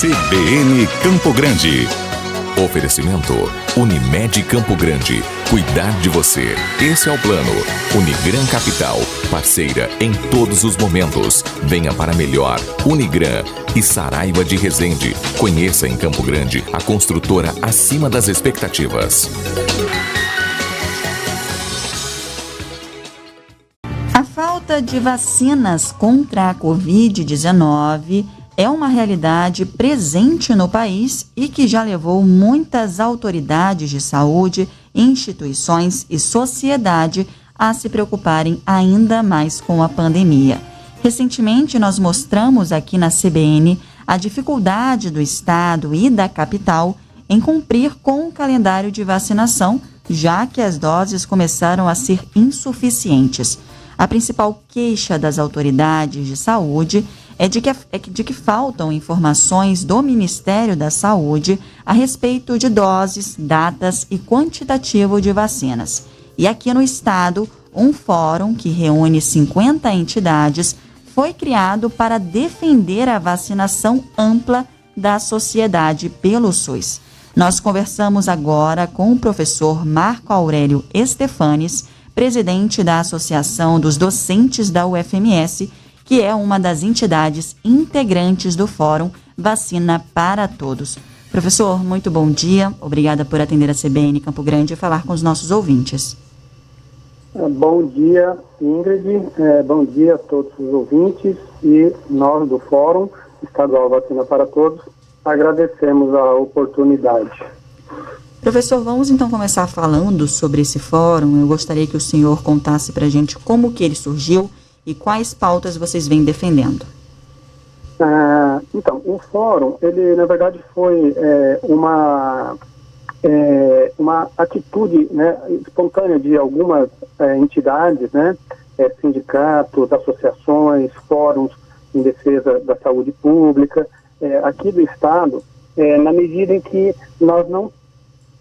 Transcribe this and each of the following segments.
CBN Campo Grande. Oferecimento Unimed Campo Grande. Cuidar de você. Esse é o plano. Unigran Capital. Parceira em todos os momentos. Venha para melhor. Unigran e Saraiva de Resende. Conheça em Campo Grande a construtora acima das expectativas. A falta de vacinas contra a Covid-19 é uma realidade presente no país e que já levou muitas autoridades de saúde, instituições e sociedade a se preocuparem ainda mais com a pandemia. Recentemente, nós mostramos aqui na CBN a dificuldade do Estado e da capital em cumprir com o calendário de vacinação, já que as doses começaram a ser insuficientes. A principal queixa das autoridades de saúde é de que faltam informações do Ministério da Saúde a respeito de doses, datas e quantitativo de vacinas. E aqui no estado, um fórum que reúne 50 entidades foi criado para defender a vacinação ampla da sociedade pelo SUS. Nós conversamos agora com o professor Marco Aurélio Estefanes, presidente da Associação dos Docentes da UFMS, que é uma das entidades integrantes do Fórum Vacina para Todos. Professor, muito bom dia. Obrigada por atender a CBN Campo Grande e falar com os nossos ouvintes. Bom dia, Ingrid. Bom dia a todos os ouvintes e nós do Fórum Estadual Vacina para Todos agradecemos a oportunidade. Professor, vamos então começar falando sobre esse fórum. Eu gostaria que o senhor contasse para a gente como que ele surgiu e quais pautas vocês vêm defendendo. Então, o fórum, ele na verdade foi uma atitude, né, espontânea de algumas entidades, né, sindicatos, associações, fóruns em defesa da saúde pública, aqui do Estado, na medida em que nós não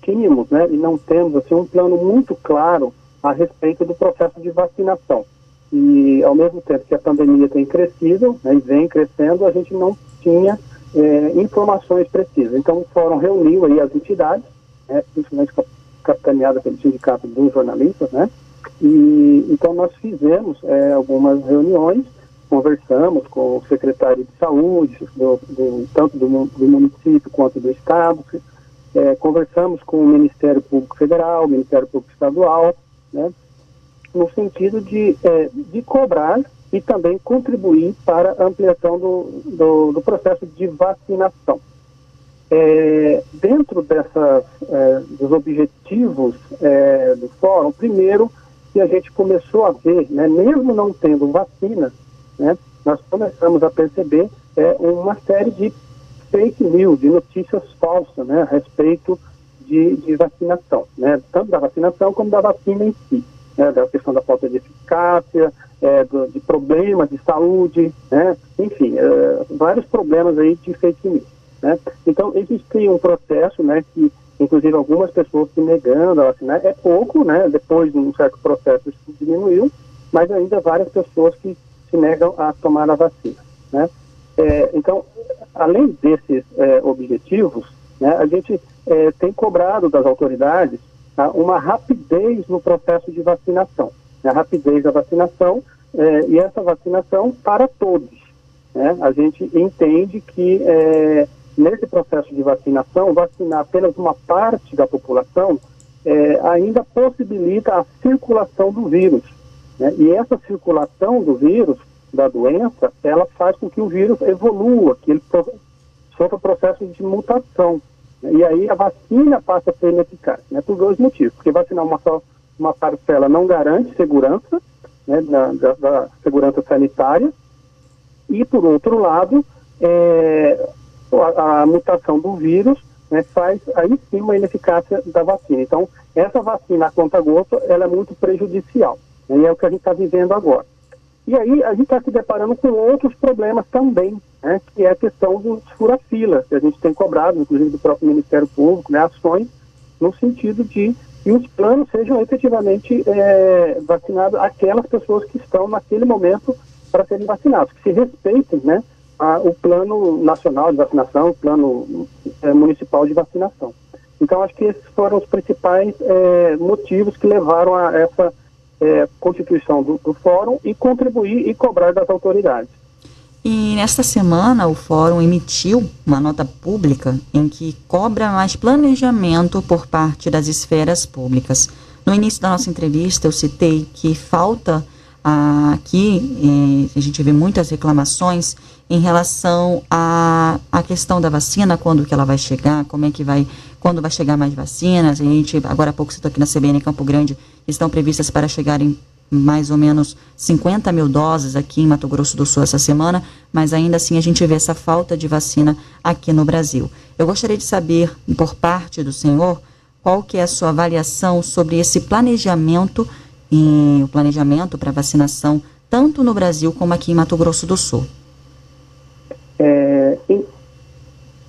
tínhamos, né, e não temos assim, um plano muito claro a respeito do processo de vacinação. E, ao mesmo tempo que a pandemia tem crescido, né, e vem crescendo, a gente não tinha informações precisas. Então, o fórum reuniu aí as entidades, principalmente capitaneada pelo Sindicato dos Jornalistas, né? E, então, nós fizemos algumas reuniões, conversamos com o secretário de saúde, tanto do município quanto do Estado, conversamos com o Ministério Público Federal, o Ministério Público Estadual, né? No sentido de cobrar e também contribuir para a ampliação do processo de vacinação. Dentro dos objetivos do fórum, primeiro que a gente começou a ver, né, mesmo não tendo vacina, né, nós começamos a perceber uma série de fake news, de notícias falsas, né, a respeito de vacinação, né, tanto da vacinação como da vacina em si. Da questão da falta de eficácia, de problemas de saúde, né? Enfim, vários problemas aí de fake news, né? Então, existe um processo, né, que, inclusive, algumas pessoas se negando a vacinar, é pouco, né? Depois de um certo processo isso diminuiu, mas ainda várias pessoas que se negam a tomar a vacina, né? Então, além desses objetivos, né, a gente tem cobrado das autoridades uma rapidez no processo de vacinação, a rapidez da vacinação e essa vacinação para todos, né? A gente entende que nesse processo de vacinação, vacinar apenas uma parte da população ainda possibilita a circulação do vírus, né? E essa circulação do vírus, da doença, ela faz com que o vírus evolua, que ele sofra processo de mutação. E aí a vacina passa a ser ineficaz, né, por dois motivos. Porque vacinar uma parcela não garante segurança, né, da segurança sanitária, e, por outro lado, a mutação do vírus, né, faz aí sim uma ineficácia da vacina. Então, essa vacina a conta-gosto, ela é muito prejudicial, né, e é o que a gente está vivendo agora. E aí a gente está se deparando com outros problemas também, né, que é a questão dos fura-fila, que a gente tem cobrado, inclusive do próprio Ministério Público, né, ações no sentido de que os planos sejam efetivamente vacinados aquelas pessoas que estão naquele momento para serem vacinados, que se respeitem, né, o plano nacional de vacinação, o plano municipal de vacinação. Então, acho que esses foram os principais motivos que levaram a essa constituição do fórum e contribuir e cobrar das autoridades. E nesta semana o fórum emitiu uma nota pública em que cobra mais planejamento por parte das esferas públicas. No início da nossa entrevista eu citei que falta aqui, a gente vê muitas reclamações em relação à questão da vacina, quando que ela vai chegar, quando vai chegar mais vacinas. A gente, agora há pouco citou aqui na CBN Campo Grande, estão previstas para chegarem mais ou menos 50 mil doses aqui em Mato Grosso do Sul essa semana, mas ainda assim a gente vê essa falta de vacina aqui no Brasil. Eu gostaria de saber, por parte do senhor, qual que é a sua avaliação sobre esse planejamento, o planejamento para vacinação, tanto no Brasil como aqui em Mato Grosso do Sul.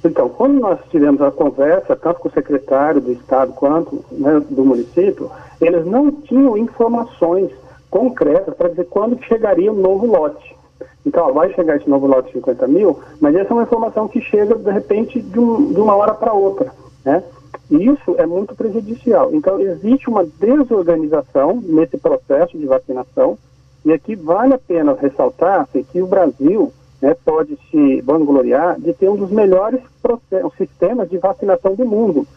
Então, quando nós tivemos a conversa, tanto com o secretário do Estado quanto do município, eles não tinham informações concretas para dizer quando chegaria o novo lote. Então, vai chegar esse novo lote de 50 mil, mas essa é uma informação que chega, de repente, de uma hora para outra, né? E isso é muito prejudicial. Então, existe uma desorganização nesse processo de vacinação, e aqui vale a pena ressaltar que o Brasil pode se vangloriar de ter um dos melhores sistemas de vacinação do mundo,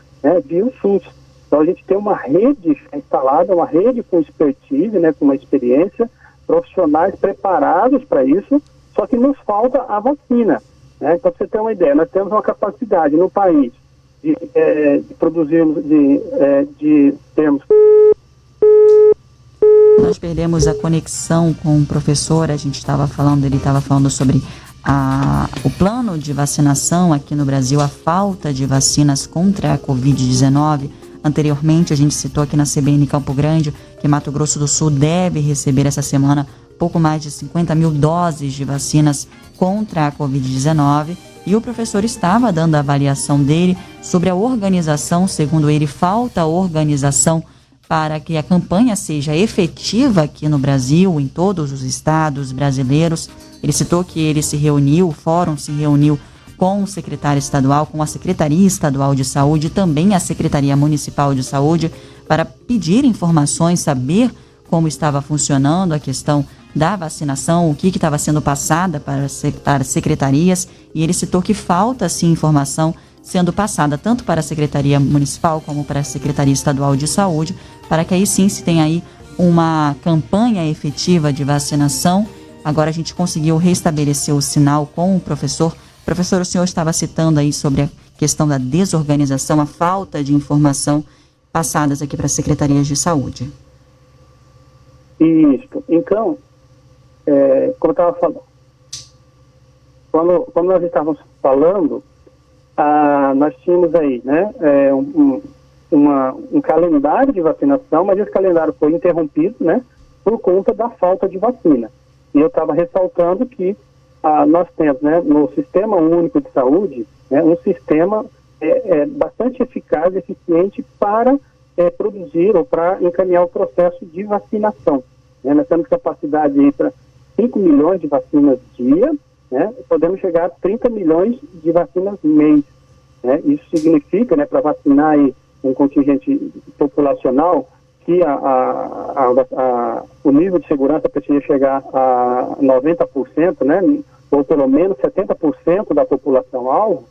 via o SUS. Então, a gente tem uma rede instalada, uma rede com expertise, com uma experiência, profissionais preparados para isso, só que nos falta a vacina. Então, para você ter uma ideia, nós temos uma capacidade no país de produzirmos, de termos... Nós perdemos a conexão com o professor, ele estava falando sobre o plano de vacinação aqui no Brasil, a falta de vacinas contra a Covid-19. Anteriormente, a gente citou aqui na CBN Campo Grande que Mato Grosso do Sul deve receber essa semana pouco mais de 50 mil doses de vacinas contra a Covid-19. E o professor estava dando a avaliação dele sobre a organização. Segundo ele, falta organização para que a campanha seja efetiva aqui no Brasil, em todos os estados brasileiros. Ele citou que ele se reuniu, o fórum se reuniu com o secretário estadual, com a Secretaria Estadual de Saúde, também a Secretaria Municipal de Saúde, para pedir informações, saber como estava funcionando a questão da vacinação, o que estava sendo passada para as secretarias, e ele citou que falta, sim, informação sendo passada tanto para a Secretaria Municipal como para a Secretaria Estadual de Saúde, para que aí sim se tenha aí uma campanha efetiva de vacinação. Agora a gente conseguiu restabelecer o sinal com o professor. Professor, o senhor estava citando aí sobre a questão da desorganização, a falta de informação passadas aqui para as secretarias de saúde. Isso. Então, como eu estava falando, quando nós estávamos falando, nós tínhamos aí, um calendário de vacinação, mas esse calendário foi interrompido, por conta da falta de vacina. E eu estava ressaltando que nós temos, no Sistema Único de Saúde, um sistema bastante eficaz e eficiente para produzir ou para encaminhar o processo de vacinação. Nós temos capacidade para 5 milhões de vacinas dia, podemos chegar a 30 milhões de vacinas mês. Isso significa, para vacinar aí um contingente populacional, que o nível de segurança precisa chegar a 90%, ou pelo menos 70% da população-alvo,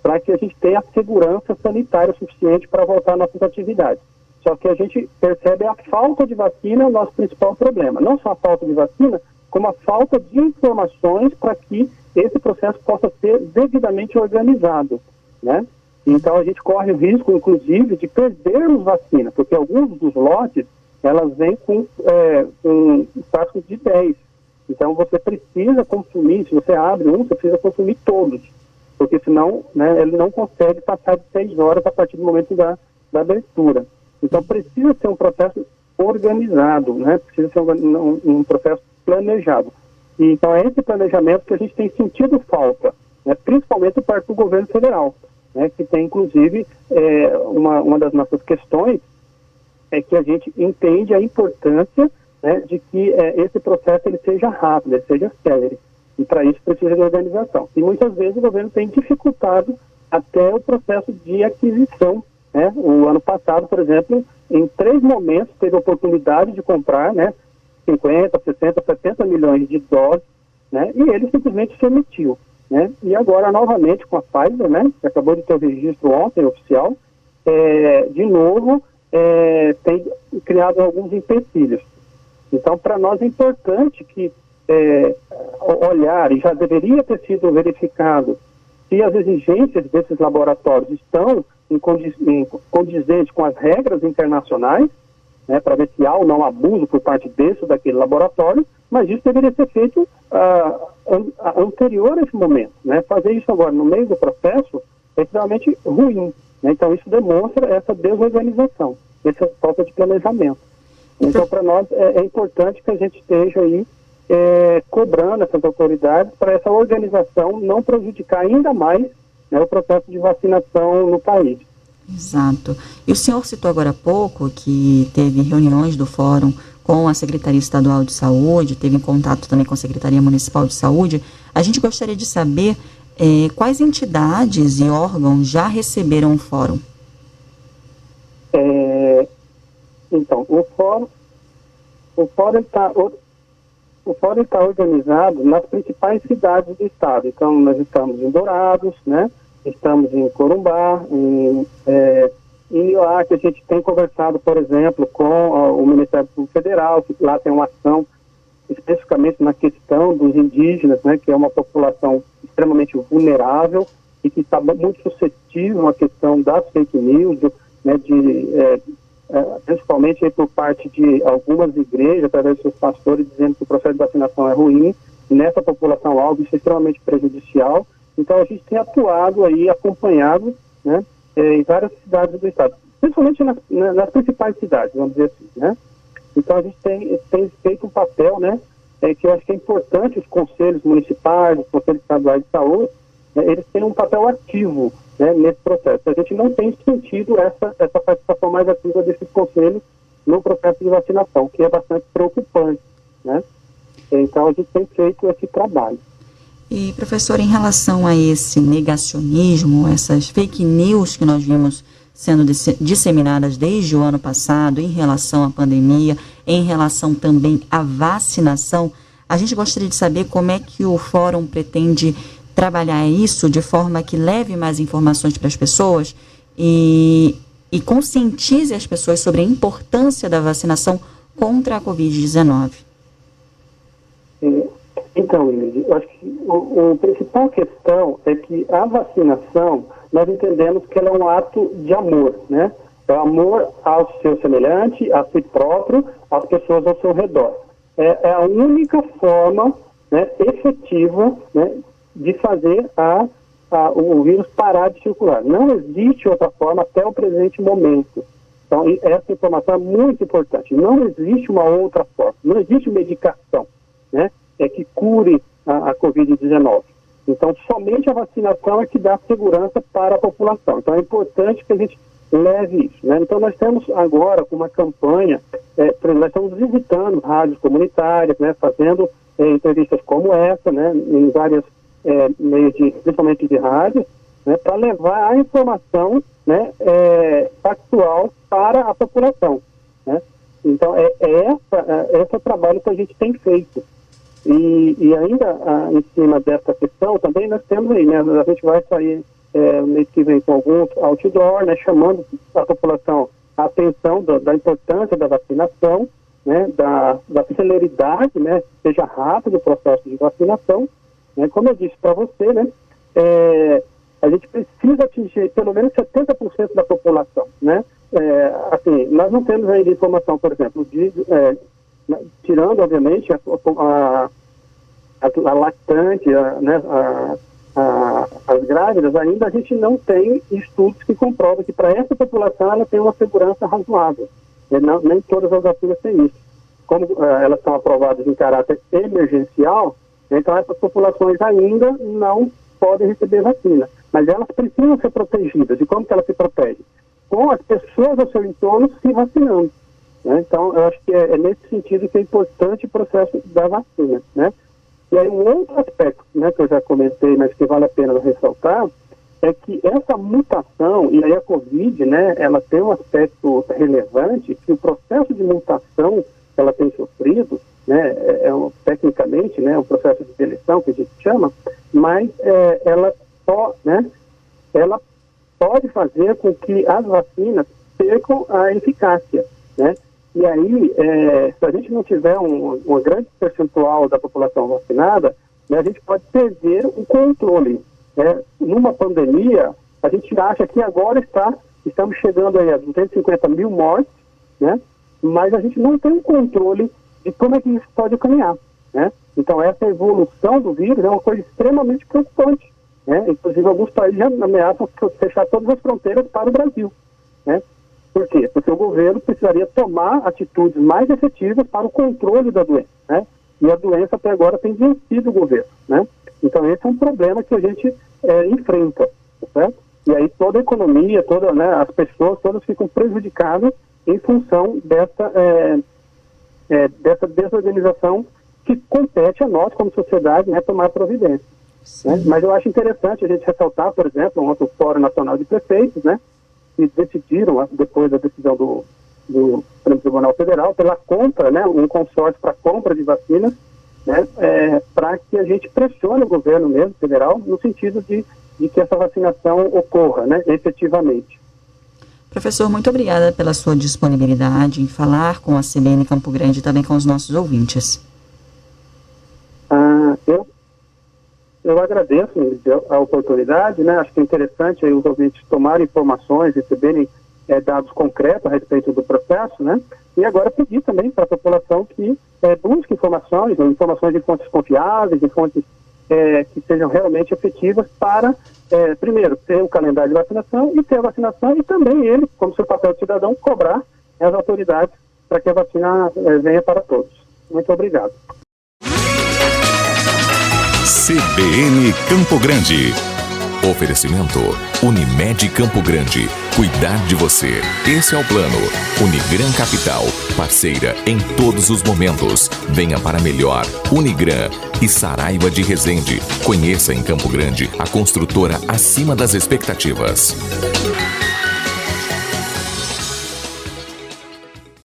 para que a gente tenha segurança sanitária suficiente para voltar às nossas atividades. Só que a gente percebe a falta de vacina é o nosso principal problema. Não só a falta de vacina, como a falta de informações para que esse processo possa ser devidamente organizado, Então a gente corre o risco, inclusive, de perdermos vacina, porque alguns dos lotes, elas vêm com frascos de 10. Então você precisa consumir, se você abre você precisa consumir todos, porque senão ele não consegue passar de 6 horas a partir do momento da abertura. Então precisa ser um processo organizado, precisa ser um processo planejado. E, então é esse planejamento que a gente tem sentido falta, principalmente por parte do governo federal, que tem inclusive uma das nossas questões é que a gente entende a importância de que esse processo ele seja rápido, ele seja célere. E para isso precisa de organização. E muitas vezes o governo tem dificultado até o processo de aquisição, né? O ano passado, por exemplo, em 3 momentos teve a oportunidade de comprar, né, 50, 60, 70 milhões de doses, né, e ele simplesmente se omitiu, né? E agora, novamente, com a Pfizer, né, que acabou de ter o registro ontem, oficial, de novo, tem criado alguns empecilhos. Então, para nós é importante que olhar, e já deveria ter sido verificado, se as exigências desses laboratórios estão condizentes com as regras internacionais, né, para ver se há ou não abuso por parte desse ou daquele laboratório, mas isso deveria ser feito anterior a esse momento, né? Fazer isso agora no meio do processo é extremamente ruim, né? Então isso demonstra essa desorganização, essa falta de planejamento. Então para nós é importante que a gente esteja aí cobrando essas autoridades para essa organização não prejudicar ainda mais, né, o processo de vacinação no país. Exato. E o senhor citou agora há pouco que teve reuniões do Fórum com a Secretaria Estadual de Saúde, teve contato também com a Secretaria Municipal de Saúde. A gente gostaria de saber quais entidades e órgãos já receberam o Fórum. Então, o Fórum está organizado nas principais cidades do estado. Então, nós estamos em Dourados, né? Estamos em Corumbá, em Nioá, que a gente tem conversado, por exemplo, com o Ministério Público Federal, que lá tem uma ação especificamente na questão dos indígenas, né? Que é uma população extremamente vulnerável e que está muito suscetível à questão das fake news, né? Principalmente por parte de algumas igrejas, através dos seus pastores, dizendo que o processo de vacinação é ruim. Nessa população-alvo, isso é extremamente prejudicial. Então, a gente tem atuado aí, acompanhado, né, em várias cidades do estado, principalmente nas principais cidades, vamos dizer assim, né? Então, a gente tem feito um papel, né, que eu acho que é importante os conselhos municipais, os conselhos estaduais de saúde, eles têm um papel ativo, né, nesse processo. A gente não tem sentido essa participação mais ativa desses conselhos no processo de vacinação, que é bastante preocupante, né? Então, a gente tem feito esse trabalho. E, professor, em relação a esse negacionismo, essas fake news que nós vimos sendo disseminadas desde o ano passado em relação à pandemia, em relação também à vacinação, a gente gostaria de saber como é que o Fórum pretende trabalhar isso de forma que leve mais informações para as pessoas e conscientize as pessoas sobre a importância da vacinação contra a Covid-19. Então, Ingrid, eu acho que a principal questão é que a vacinação, nós entendemos que ela é um ato de amor, né? É amor ao seu semelhante, a si próprio, às pessoas ao seu redor. É a única forma, né, efetiva, né, de fazer o vírus parar de circular. Não existe outra forma até o presente momento. Então, essa informação é muito importante. Não existe uma outra forma. Não existe medicação, né, que cure a Covid-19. Então, somente a vacinação é que dá segurança para a população. Então, é importante que a gente leve isso, né? Então, nós temos agora uma campanha, nós estamos visitando rádios comunitárias, né, fazendo entrevistas como essa, né, em várias meios, principalmente de rádio, né, para levar a informação, né, factual para a população, né? Então, esse é o trabalho que a gente tem feito. E ainda em cima dessa questão, também nós temos aí, né, a gente vai sair no mês que vem com algum outdoor, né, chamando a população a atenção da importância da vacinação, né, da celeridade, né, seja rápido o processo de vacinação, né. Como eu disse para você, né, a gente precisa atingir pelo menos 70% da população, né. Assim, nós não temos aí informação, por exemplo, tirando, obviamente, a lactante, né, as grávidas, ainda a gente não tem estudos que comprovam que para essa população ela tem uma segurança razoável. Nem todas as vacinas têm isso. Como elas são aprovadas em caráter emergencial, então essas populações ainda não podem receber vacina. Mas elas precisam ser protegidas. E como que elas se protegem? Com as pessoas ao seu entorno se vacinando, né? Então, eu acho que é nesse sentido que é importante o processo da vacina, né? E aí um outro aspecto, né, que eu já comentei, mas que vale a pena ressaltar, é que essa mutação, e aí a Covid, né, ela tem um aspecto relevante, que o processo de mutação que ela tem sofrido, né, tecnicamente, né, um processo de seleção que a gente chama, mas ela pode fazer com que as vacinas percam a eficácia, né? E aí, se a gente não tiver um grande percentual da população vacinada, né, a gente pode perder o controle. Né? Numa pandemia, a gente acha que agora estamos chegando aí a 250 mil mortes, né? Mas a gente não tem um controle de como é que isso pode caminhar, né? Então, essa evolução do vírus é uma coisa extremamente preocupante, né? Inclusive, alguns países já ameaçam fechar todas as fronteiras para o Brasil, né? Por quê? Porque o governo precisaria tomar atitudes mais efetivas para o controle da doença, né? E a doença até agora tem vencido o governo, né? Então esse é um problema que a gente enfrenta, certo? E aí toda a economia, né, as pessoas todas ficam prejudicadas em função dessa desorganização que compete a nós como sociedade, né, tomar providência. Né? Mas eu acho interessante a gente ressaltar, por exemplo, ontem o Fórum Nacional de Prefeitos, né, que decidiram, depois da decisão do Supremo Tribunal Federal, pela compra, né, um consórcio para compra de vacinas, né, para que a gente pressione o governo mesmo, federal, no sentido de que essa vacinação ocorra, né, efetivamente. Professor, muito obrigada pela sua disponibilidade em falar com a CBN Campo Grande e também com os nossos ouvintes. Eu agradeço a oportunidade, né? Acho que é interessante aí os ouvintes tomarem informações, receberem dados concretos a respeito do processo, né? E agora pedir também para a população que busque informações de fontes confiáveis, de fontes que sejam realmente efetivas para, primeiro, ter o calendário de vacinação e ter a vacinação e também ele, como seu papel de cidadão, cobrar as autoridades para que a vacina venha para todos. Muito obrigado. CBN Campo Grande. Oferecimento Unimed Campo Grande. Cuidar de você. Esse é o plano. Unigran Capital. Parceira em todos os momentos. Venha para melhor. Unigran e Saraiva de Resende. Conheça em Campo Grande a construtora acima das expectativas.